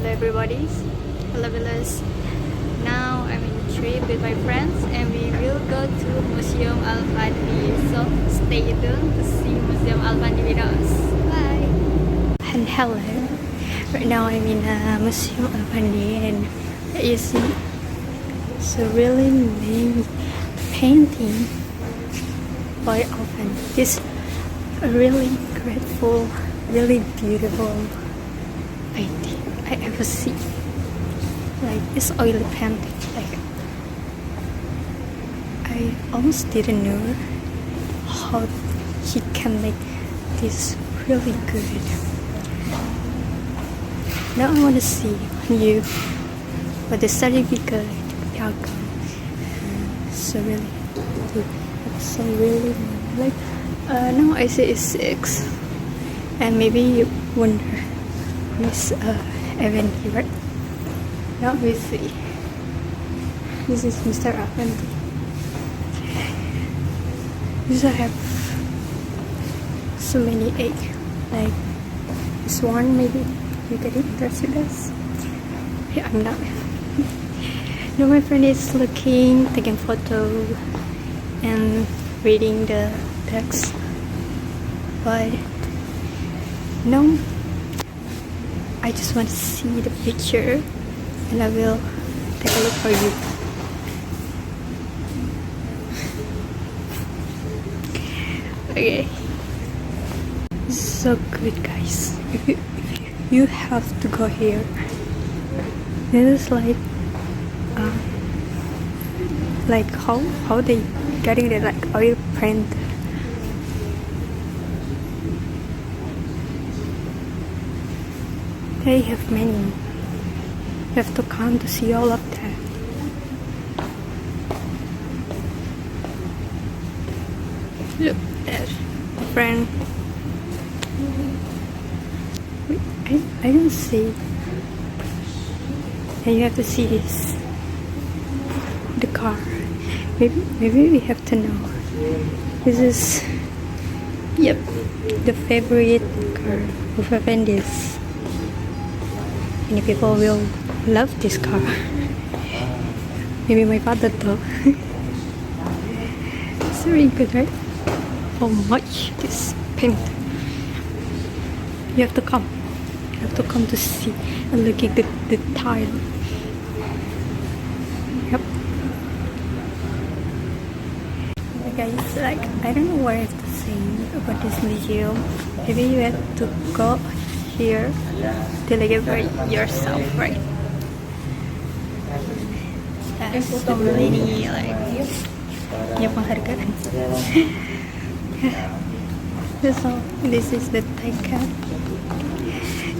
Hello everybody, hello viewers. Now I'm in a trip with my friends and we will go to Museum Al-Fandi. So stay tuned to see Museum Al-Fandi with us. Bye. And hello. Right now I'm in Museum Al-Fandi and you see it's a really nice painting by Al-Fandi. This really grateful, really beautiful painting I ever see. Like it's oily painting. Like I almost didn't know how he can make this really good. Now I want to see on you what the certificate, the outcome. So really good. So really like now I see it's 6, and maybe you wonder who's Effendi, right? Now we see. This is Mr. Effendi. These I have so many eggs. Like this one, maybe you get interested as. Yeah, I'm not. Now my friend is looking, taking photo, and reading the text. But no, I just want to see the picture and I will take a look for you. Okay, this is so good, guys. If you have to go here. This is like how they getting it, like oil print. They have many. You have to come to see all of that. Look, there's a friend. Wait, I don't see. And you have to see this. The car. Maybe we have to know. This is, yep, the favorite car of Effendi's. Many people will love this car. Maybe my father too. It's really good, right? How much this paint. You have to come. You have to come to see and look at the tile. Yep. Guys, like I don't know what I have to say about this museum. Maybe you have to go here to look at for yourself, right? That's so many like punya penghargaan. So this is the ticket.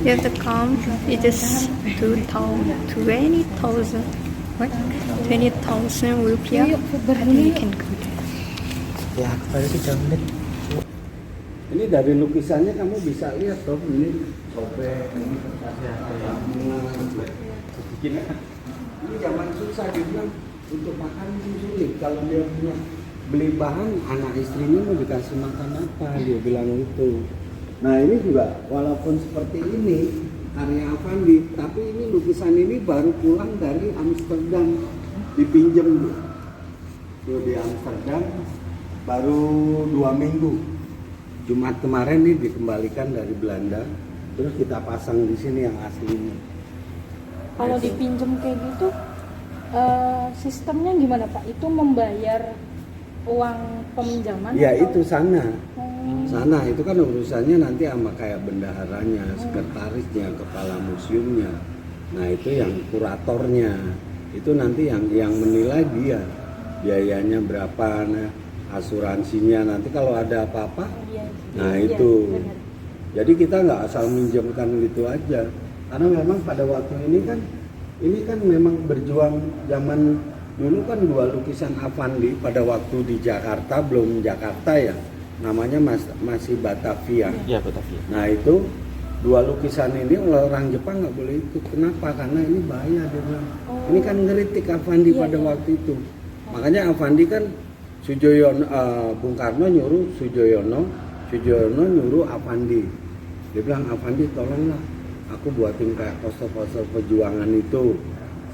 You have to come. It is 20,000. What? 20,000 rupiah. And you can go there. Ya, baru 3 menit. Ini dari lukisannya kamu bisa lihat toh, ini sobek, ini kertasnya bikin. Ini zaman susah, dia bilang untuk makan itu sulit. Kalau dia punya beli bahan, anak istrinya mau dikasih makan apa, dia bilang itu. Nah ini juga walaupun seperti ini karya Effendi, tapi ini lukisan ini baru pulang dari Amsterdam, dipinjam tuh di Amsterdam. Baru 2 minggu. Jumat kemarin nih dikembalikan dari Belanda. Terus kita pasang di sini yang aslinya. Kalau dipinjam kayak gitu, sistemnya gimana Pak? Itu membayar uang peminjaman? Ya atau? itu sana. Sana itu kan urusannya nanti sama kayak bendaharanya, sekretarisnya, kepala museumnya. Nah itu yang kuratornya. Itu nanti yang menilai dia. Biayanya berapa, nah, asuransinya nanti kalau ada apa-apa, nah itu. Benar. Jadi kita nggak asal minjemkan gitu aja, karena memang pada waktu ini kan memang berjuang zaman dulu kan 2 lukisan Effendi pada waktu di Jakarta, belum Jakarta ya, namanya masih Batavia. Ya, Batavia. Nah itu 2 lukisan ini orang Jepang nggak boleh ikut. Kenapa? Karena ini bahaya dia bilang. Ini kan ngeritik Effendi pada waktu itu. Makanya Effendi kan Sujoyono, Bung Karno nyuruh Sujoyono nyuruh Effendi. Dia bilang Effendi tolonglah aku buatin kayak poster-poster perjuangan itu.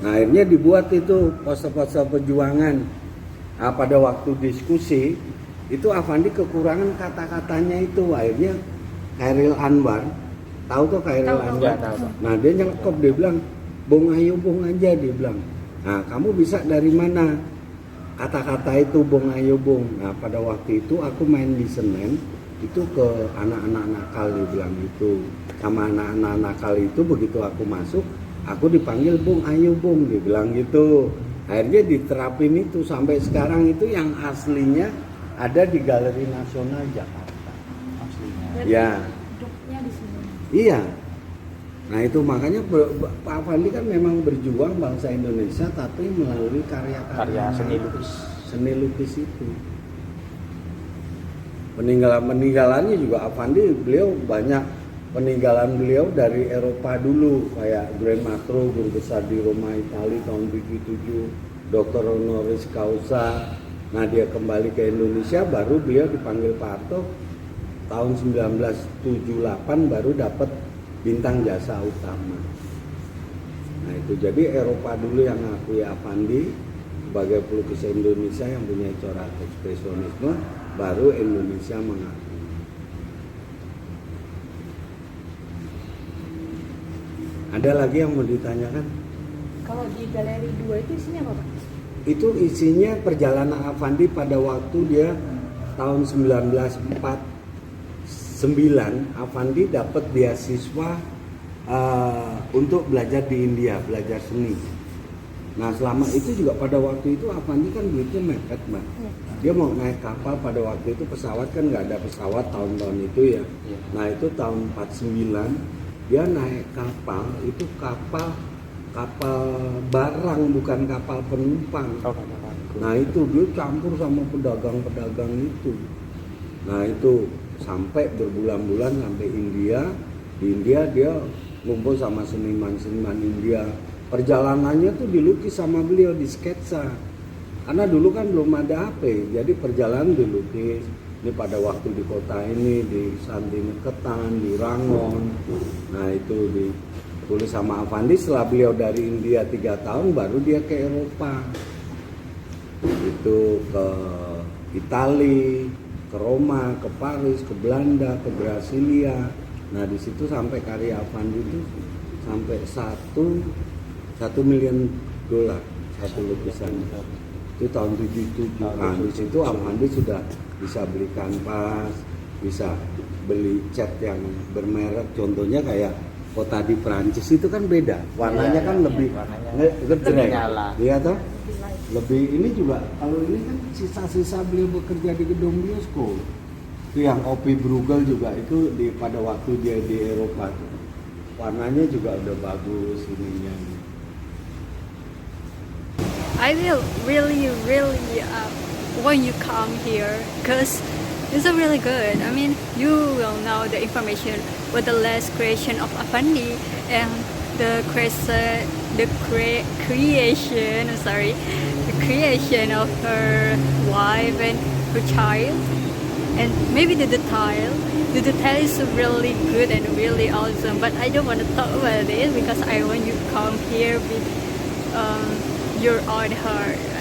Nah akhirnya dibuat itu poster-poster perjuangan. Nah, pada waktu diskusi itu Afandi kekurangan kata-katanya itu, akhirnya Khairil Anwar, tahu tuh Khairil Tahu. Anwar? Ya, tahu. Nah dia nyelekop, dia bilang bong ayo bong aja, dia bilang. Nah kamu bisa dari mana kata-kata itu bong ayo bong? Nah pada waktu itu aku main di Senen itu ke anak-anak nakal, dia bilang gitu. Sama anak-anak nakal itu begitu aku masuk, aku dipanggil bong ayo bong, dia bilang gitu. Akhirnya diterapin itu sampai sekarang, itu yang aslinya ada di Galeri Nasional Jakarta. Aslinya. Ya. Hidupnya di sini. Iya. Nah itu makanya Pak Afandi kan memang berjuang bangsa Indonesia, tapi melalui Karya seni lukis. Seni lukis itu. Peninggalannya juga Afandi, beliau banyak peninggalan beliau dari Eropa dulu, kayak Grand Matro, guru besar di Roma Italia tahun 77, Dr. honoris causa. Nah dia kembali ke Indonesia, baru beliau dipanggil Pak Harto tahun 1978, baru dapat bintang jasa utama. Nah itu jadi Eropa dulu yang ngakui Afandi sebagai pelukis Indonesia yang punya corak ekspresionisme, baru Indonesia mengakui. Ada lagi yang mau ditanyakan? Kalau di galeri 2 itu isinya apa, Pak? Itu isinya perjalanan Afandi pada waktu dia tahun 1949, Afandi dapat beasiswa untuk belajar di India, belajar seni. Nah selama itu juga pada waktu itu Afandi kan duitnya mepet, Mbak. Dia mau naik kapal pada waktu itu, pesawat kan nggak ada pesawat tahun-tahun itu ya. Nah itu tahun 49 dia naik kapal, itu kapal barang, bukan kapal penumpang. Nah itu dia campur sama pedagang-pedagang itu. Nah itu sampai berbulan-bulan sampai India. Di India dia ngumpul sama seniman-seniman India. Perjalanannya tuh dilukis sama beliau, di sketsa. Karena dulu kan belum ada HP, jadi perjalanan dilukis. Ini pada waktu di kota ini, di Santinaketan, di Rangon. Nah itu ditulis sama Afandi. Setelah beliau dari India 3 tahun, baru dia ke Eropa. Itu ke Italia, ke Roma, ke Paris, ke Belanda, ke Brasilia. Nah di situ sampai karya Afandi itu sampai 1 miliar dolar satu lukisan. Itu tahun 77. Nah di situ Afandi sudah bisa beli kanvas, bisa beli cat yang bermerek. Contohnya kayak kota di Prancis itu kan beda, warnanya kan lebih ngejreng, iya toh? Lebih ini juga, kalau ini kan sisa-sisa beliau bekerja di gedung bioskop. Itu yang Opi Bruegel juga itu pada waktu dia di Eropa tuh. Warnanya juga udah bagus ininya. I will really when you come here, because it's really good. I mean, you will know the information with the last creation of Afandi and the creation of her wife and her child, and maybe the detail is really good and really awesome. But I don't want to talk about it because I want you to come here with your own heart.